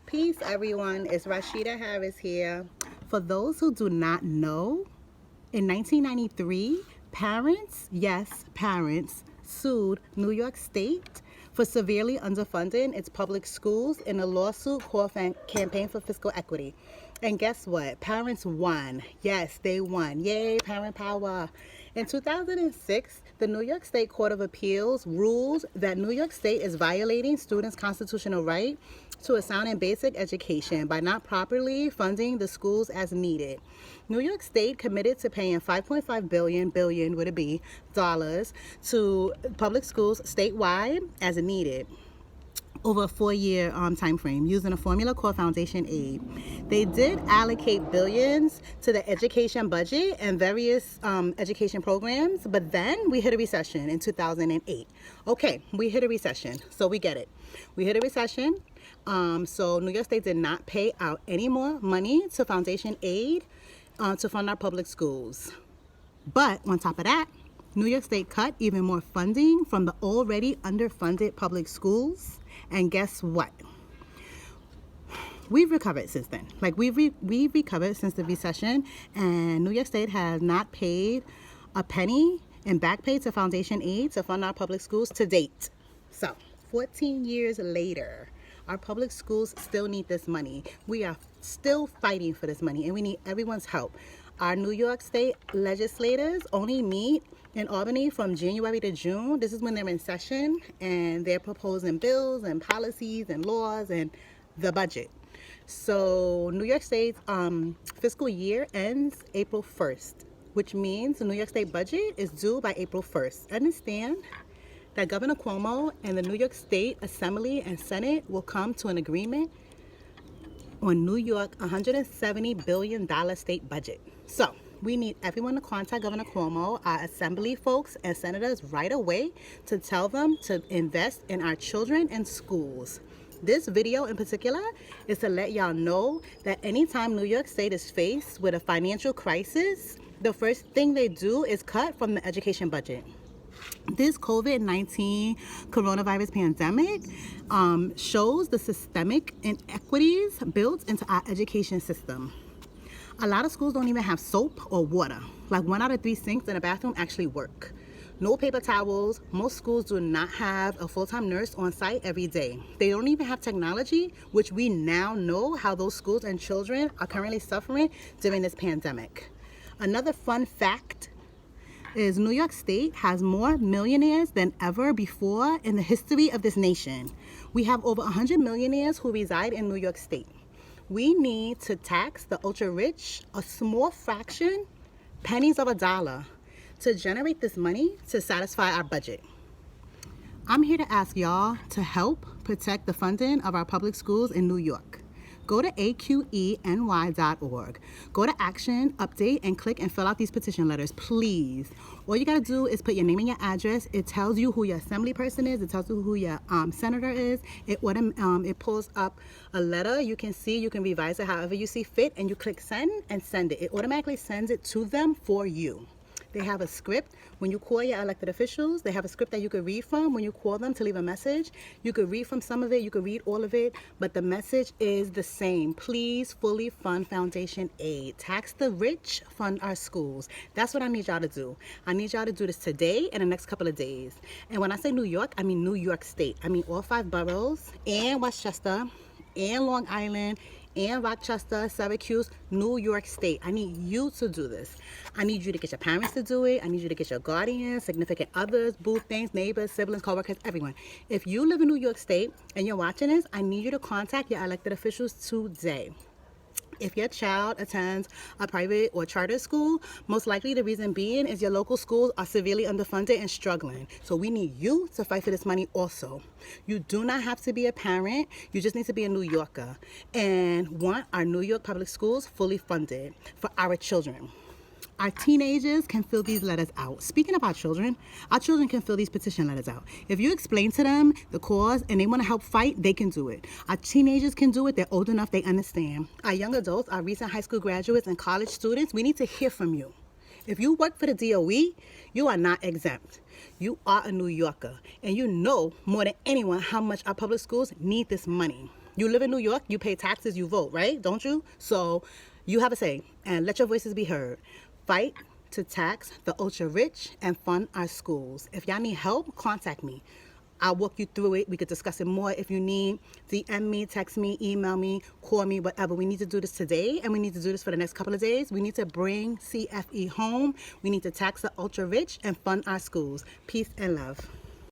Peace, everyone. It's Rashida Harris here. For those who do not know, in 1993, parents, yes, parents, sued New York State for severely underfunding its public schools in a lawsuit called Campaign for Fiscal Equity. And guess what? Parents won. Yes, they won. Yay, parent power. In 2006, the New York State Court of Appeals ruled that New York State is violating students' constitutional right to a sound and basic education by not properly funding the schools as needed. New York State committed to paying 5.5 billion would it be dollars to public schools statewide as needed over a 4-year time frame using a formula called foundation aid. They did allocate billions to the education budget and various education programs, but then we hit a recession in 2008. Okay, we hit a recession, so we get it. We hit a recession, so New York State did not pay out any more money to foundation aid to fund our public schools. But on top of that, New York State cut even more funding from the already underfunded public schools. And guess what? We've recovered since then. We've recovered since the recession, and New York State has not paid a penny in back pay to foundation aid to fund our public schools to date. So 14 years later, our public schools still need this money. We are still fighting for this money, and we need everyone's help. Our New York State legislators only meet in Albany from January to June. This is when they're in session, and they're proposing bills and policies and laws and the budget. So New York State's fiscal year ends April 1st, which means the New York State budget is due by April 1st. Understand that Governor Cuomo and the New York State Assembly and Senate will come to an agreement on New York $170 billion state budget. So we need everyone to contact Governor Cuomo, our assembly folks and senators right away to tell them to invest in our children and schools. This video in particular is to let y'all know that anytime New York State is faced with a financial crisis, the first thing they do is cut from the education budget. This COVID-19 coronavirus pandemic shows the systemic inequities built into our education system. A lot of schools don't even have soap or water. Like 1 out of 3 sinks in a bathroom actually work. No paper towels. Most schools do not have a full-time nurse on site every day. They don't even have technology, which we now know how those schools and children are currently suffering during this pandemic. Another fun fact is New York State has more millionaires than ever before in the history of this nation. We have over 100 millionaires who reside in New York State. We need to tax the ultra rich a small fraction, pennies of a dollar, to generate this money to satisfy our budget. I'm here to ask y'all to help protect the funding of our public schools in New York. Go to aqeny.org. Go to Action, Update, and click and fill out these petition letters, please. All you gotta do is put your name and your address. It tells you who your assembly person is. It tells you who your senator is. It pulls up a letter. You can see, you can revise it however you see fit, and you click send and send it. It automatically sends it to them for you. They have a script. When you call your elected officials, they have a script that you could read from when you call them to leave a message. You could read from some of it, you could read all of it, but the message is the same. Please fully fund foundation aid. Tax the rich, fund our schools. That's what I need y'all to do. I need y'all to do this today and the next couple of days. And when I say New York, I mean New York State. I mean all 5 boroughs and Westchester and Long Island and Rochester, Syracuse, New York State. I need you to do this. I need you to get your parents to do it. I need you to get your guardians, significant others, boo things, neighbors, siblings, coworkers, everyone. If you live in New York State and you're watching this, I need you to contact your elected officials today. If your child attends a private or charter school, most likely the reason being is your local schools are severely underfunded and struggling. So we need you to fight for this money also. You do not have to be a parent. You just need to be a New Yorker and want our New York public schools fully funded for our children. Our teenagers can fill these letters out. Speaking of our children can fill these petition letters out. If you explain to them the cause and they want to help fight, they can do it. Our teenagers can do it. They're old enough. They understand. Our young adults, our recent high school graduates and college students, we need to hear from you. If you work for the DOE, you are not exempt. You are a New Yorker, and you know more than anyone how much our public schools need this money. You live in New York, you pay taxes, you vote, right? Don't you? So you have a say, and let your voices be heard. Fight to tax the ultra rich and fund our schools. If y'all need help, contact me. I'll walk you through it. We could discuss it more if you need. DM me, text me, email me, call me, whatever. We need to do this today, and we need to do this for the next couple of days. We need to bring CFE home. We need to tax the ultra rich and fund our schools. Peace and love.